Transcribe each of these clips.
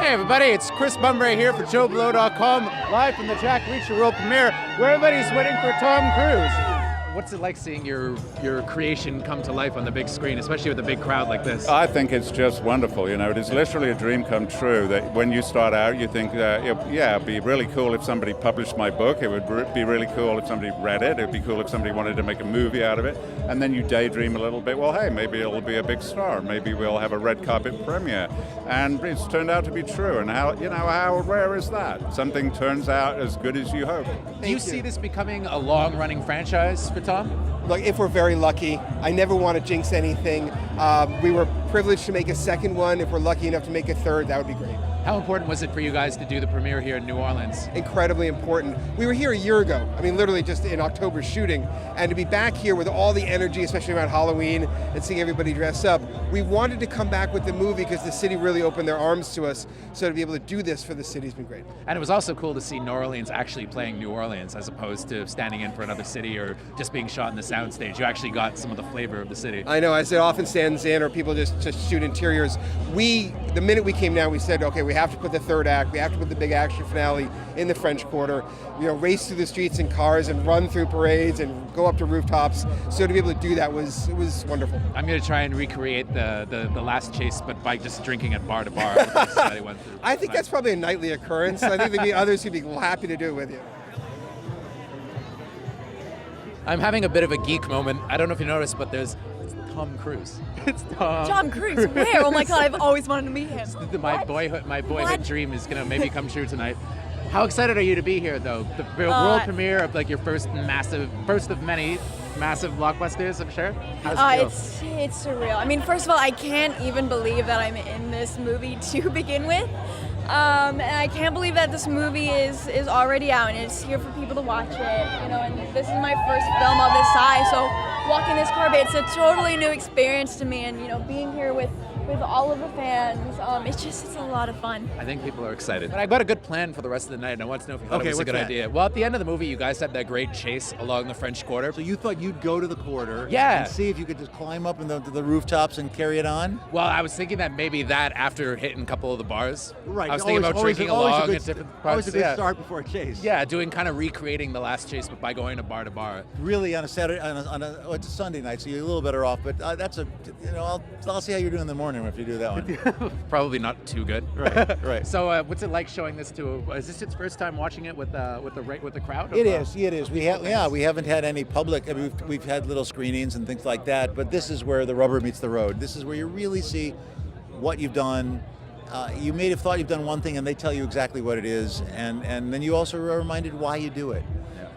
Hey everybody, it's Chris Bunbury here for JOBLO.com, live from the Jack Reacher world premiere, where everybody's waiting for Tom Cruise. What's it like seeing your creation come to life on the big screen, especially with a big crowd like this? I think it's just wonderful. You know, it is literally a dream come true. That when you start out, you think, it'd be really cool if somebody published my book. It would be really cool if somebody read it. It'd be cool if somebody wanted to make a movie out of it. And then you daydream a little bit. Well, hey, maybe it'll be a big star. Maybe we'll have a red carpet premiere. And it's turned out to be true. And how rare is that? Something turns out as good as you hope. Do you see this becoming a long-running franchise for Tom? Look, if we're very lucky, I never want to jinx anything. We were privileged to make a second one. If we're lucky enough to make a third, that would be great. How important was it for you guys to do the premiere here in New Orleans? Incredibly important. We were here a year ago. I mean, literally just in October shooting. And to be back here with all the energy, especially around Halloween, and seeing everybody dress up, we wanted to come back with the movie because the city really opened their arms to us. So to be able to do this for the city has been great. And it was also cool to see New Orleans actually playing New Orleans as opposed to standing in for another city or just being shot in the soundstage. You actually got some of the flavor of the city. I know, as it often stands in, or people just shoot interiors. The minute we came down, we said, okay, we have to put the third act, we have to put the big action finale in the French Quarter, race through the streets in cars and run through parades and go up to rooftops. So to be able to do that was wonderful. I'm going to try and recreate the last chase, but by just drinking at bar to bar. I think that's probably a nightly occurrence. I think there'd be others who'd be happy to do it with you. I'm having a bit of a geek moment. I don't know if you noticed, but it's Tom Cruise. It's Tom Cruise, where? Oh my God, I've always wanted to meet him. My boyhood dream is gonna maybe come true tonight. How excited are you to be here, though? The world premiere of like your first of many massive blockbusters, I'm sure. It's surreal. I mean, first of all, I can't even believe that I'm in this movie to begin with. And I can't believe that this movie is already out and it's here for people to watch it. And this is my first film of this size, so walking this carpet, it's a totally new experience to me. And being here with all of the fans, it's a lot of fun. I think people are excited. But I got a good plan for the rest of the night, and I want to know if you thought it was a good idea. Well, at the end of the movie, you guys had that great chase along the French Quarter. So you thought you'd go to the quarter and see if you could just climb up in the rooftops and carry it on? Well, I was thinking that maybe that after hitting a couple of the bars. Right. I was thinking about drinking along at different parts. Always a good start before a chase. Yeah, doing kind of recreating the last chase, but by going to bar. Really, on a Saturday, it's a Sunday night, so you're a little better off. But I'll see how you're doing in the morning if you do that one. Probably not too good. Right. So, what's it like showing this to? Is this its first time watching it with the crowd? It is. We haven't had any public. I mean, we've had little screenings and things like that, but this is where the rubber meets the road. This is where you really see what you've done. You may have thought you've done one thing, and they tell you exactly what it is, and then you also are reminded why you do it.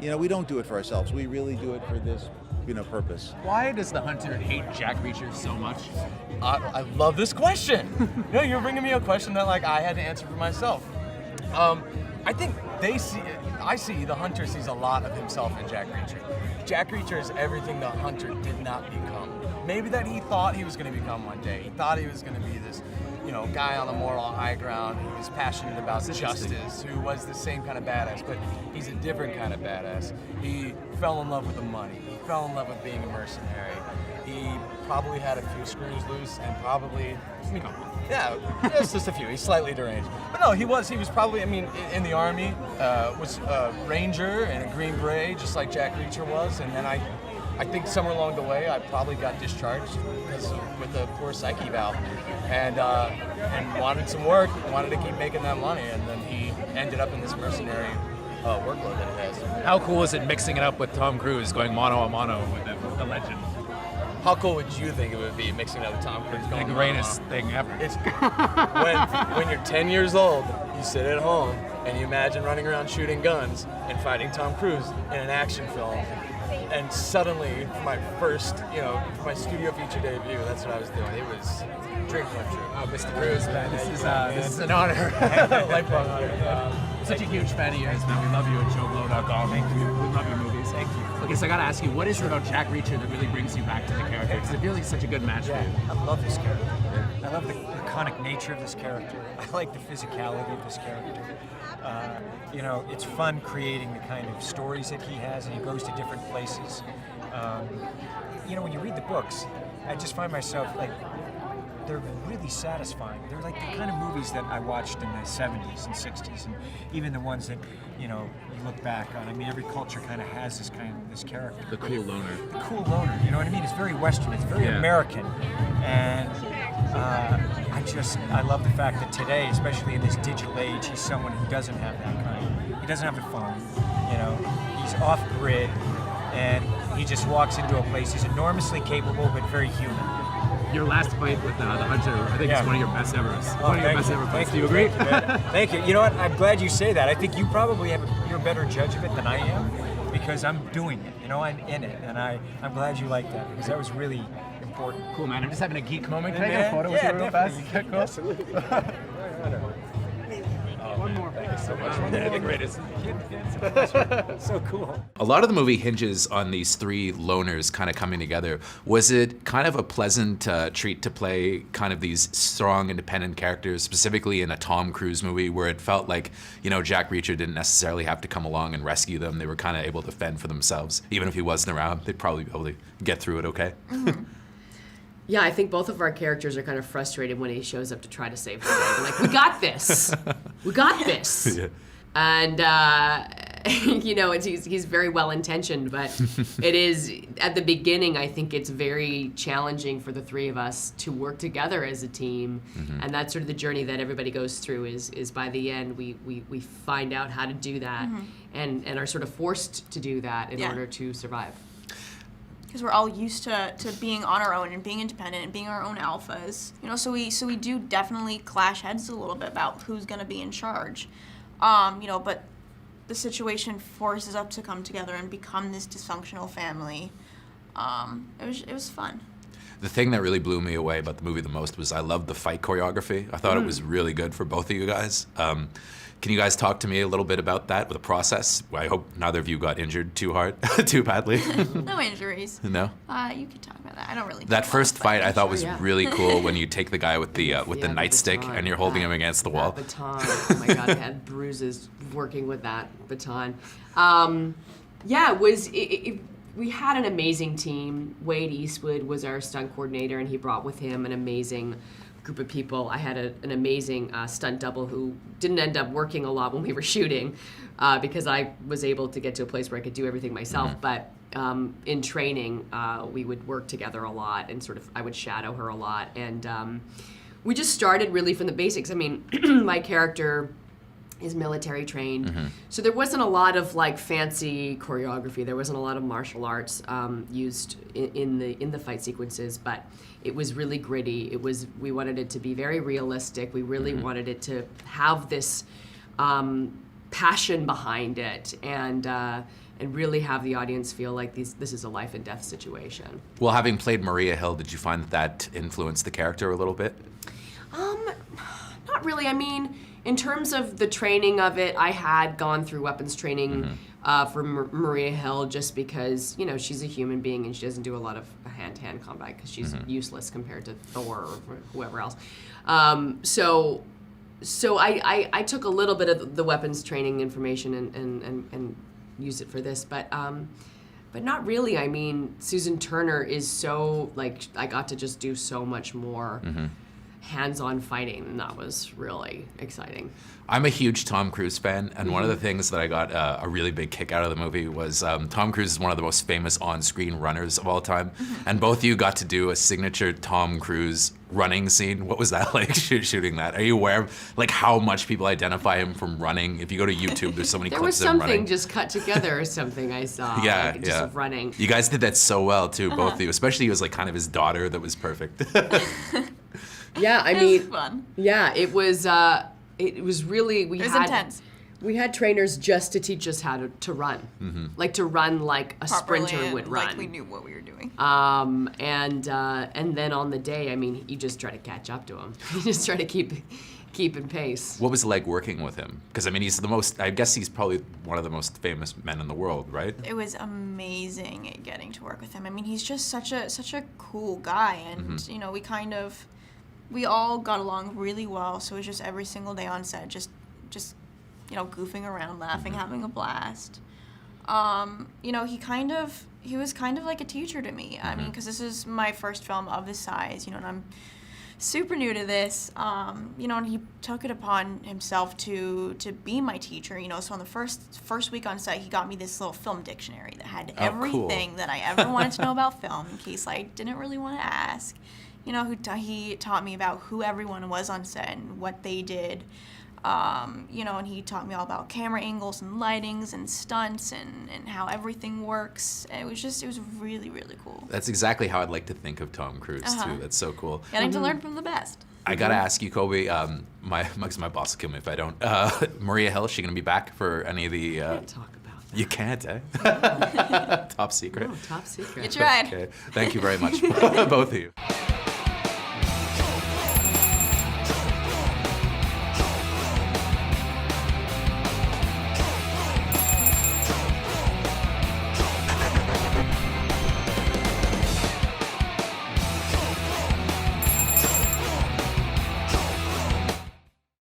Yeah. We don't do it for ourselves. We really do it for this purpose. Why does the hunter hate Jack Reacher so much? I love this question. You're bringing me a question that I had to answer for myself. I think the hunter sees a lot of himself in Jack Reacher. Jack Reacher is everything the hunter did not become. Maybe that he thought he was going to become one day. He thought he was going to be this, guy on the moral high ground who was passionate about justice, who was the same kind of badass, but he's a different kind of badass. He fell in love with the money. He fell in love with being a mercenary. He probably had a few screws loose and probably, just a few. He's slightly deranged. But no, he was probably, in the Army, was a Ranger and a Green Beret, just like Jack Reacher was. And then I think somewhere along the way, I probably got discharged with a poor psyche valve and wanted some work, wanted to keep making that money. And then he ended up in this mercenary workload that he has. How cool is it mixing it up with Tom Cruise, going mano a mano with the legend? How cool would you think it would be mixing it up with Tom Cruise? The greatest thing ever. It's when you're 10 years old, you sit at home and you imagine running around shooting guns and fighting Tom Cruise in an action film. And suddenly, for my first, for my studio feature debut, that's what I was doing. It was a dream come true. Oh, Mr. Cruise, man, this is an honor. Lifelong honor. Such a huge fan of yours, man. We love you at JOBLO.com. Thank you. We love your movies. Thank you. Okay, so I gotta ask you, what is it about Jack Reacher that really brings you back to the character? Because it feels like such a good match for you. I love this character. I love the iconic nature of this character. I like the physicality of this character. It's fun creating the kind of stories that he has, and he goes to different places. When you read the books, I just find myself they're really satisfying. They're like the kind of movies that I watched in the 70s and 60s, and even the ones that, you know, you look back on. I mean, every culture kind of has this character. The cool loner. The cool loner, you know what I mean? It's very Western, it's very American. And I love the fact that today, especially in this digital age, he's someone who doesn't have that kind. He doesn't have a phone, you know, he's off grid, and he just walks into a place. He's enormously capable, but very human. Your last fight with the Hunter, I think it's one of your best ever. One of your best ever fights. Do you Thank agree? you. Thank you. You know what? I'm glad you say that. I think you probably you're a better judge of it than I am, because I'm doing it. You know, I'm in it, and I'm glad you like that, because that was really important. Cool, man. I'm just having a geek moment. Can I Hey, get a man. photo with you Yeah, real definitely. fast? Cool. Absolutely. One more. Thank you so much. They're the greatest. So cool. A lot of the movie hinges on these three loners kind of coming together. Was it kind of a pleasant treat to play kind of these strong, independent characters, specifically in a Tom Cruise movie, where it felt like, you know, Jack Reacher didn't necessarily have to come along and rescue them. They were kind of able to fend for themselves. Even if he wasn't around, they'd probably be able to get through it okay. Mm-hmm. Yeah, I think both of our characters are kind of frustrated when he shows up to try to save the day. They're like, we got this. We got this. Yeah. And, you know, he's very well-intentioned, but it is, at the beginning, I think it's very challenging for the three of us to work together as a team. Mm-hmm. And that's sort of the journey that everybody goes through is by the end, we find out how to do that and are sort of forced to do that in order to survive. Because we're all used to being on our own and being independent and being our own alphas, you know. So we do definitely clash heads a little bit about who's gonna be in charge, you know. But the situation forces us to come together and become this dysfunctional family. It was fun. The thing that really blew me away about the movie the most was I loved the fight choreography. I thought it was really good for both of you guys. Can you guys talk to me a little bit about that, with the process? I hope neither of you got injured too hard, too badly. No injuries. No? You could talk about that. I don't really. That first fight I thought was yeah. really cool when you take the guy with the Yeah, nightstick baton. and you're holding him against the wall. That baton. Oh my God, I had bruises working with that baton. Yeah, we had an amazing team. Wade Eastwood was our stunt coordinator, and he brought with him an amazing group of people. I had an amazing stunt double who didn't end up working a lot when we were shooting because I was able to get to a place where I could do everything myself. But in training, we would work together a lot, and sort of I would shadow her a lot. And we just started really from the basics. I mean, my character is military trained, so there wasn't a lot of like fancy choreography. There wasn't a lot of martial arts used in the fight sequences, but it was really gritty. We wanted it to be very realistic. We really wanted it to have this passion behind it, and really have the audience feel like this is a life and death situation. Well, having played Maria Hill, did you find that influenced the character a little bit? Not really. I mean, in terms of the training of it, I had gone through weapons training for Maria Hill, just because, you know, she's a human being and she doesn't do a lot of hand-to-hand combat because she's useless compared to Thor or whoever else. So I took a little bit of the weapons training information and used it for this, but not really. I mean, Susan Turner is so, like, I got to just do so much more hands-on fighting, and that was really exciting. I'm a huge Tom Cruise fan, and one of the things that I got a really big kick out of the movie was Tom Cruise is one of the most famous on-screen runners of all time, and both of you got to do a signature Tom Cruise running scene. What was that like, shooting that? Are you aware of like how much people identify him from running? If you go to YouTube, there's so many There clips was of him running. something just cut together or something I saw, Yeah, like, just of running. You guys did that so well too, both of you. Especially it was like kind of his daughter that was perfect. Yeah, I It mean, was fun. yeah, it was really, It was intense. We had trainers just to teach us how to run, like to run like a Properly, sprinter would and run. like we knew what we were doing. And then on the day, I mean, you just try to catch up to him. You just try to keep in pace. What was it like working with him? Because I mean, I guess he's probably one of the most famous men in the world, right? It was amazing getting to work with him. I mean, he's just such a cool guy, and you know, we all got along really well. So it was just every single day on set, just you know, goofing around, laughing, having a blast. You know, he was kind of like a teacher to me. I mean, because this is my first film of this size, you know, and I'm super new to this, you know, and he took it upon himself to be my teacher, you know. So on the first week on set, he got me this little film dictionary that had everything that I ever wanted to know about film, in case I didn't really want to ask. You know, he taught me about who everyone was on set and what they did. You know, and he taught me all about camera angles and lightings and stunts and how everything works. It was really, really cool. That's exactly how I'd like to think of Tom Cruise too. That's so cool. Getting to learn from the best. I gotta ask you, Cobie. My boss will kill me if I don't. Maria Hill, is she gonna be back for any of the? Can't talk about that. You can't, eh? Top secret. No, top secret. You tried. Okay. Thank you very much, both of you.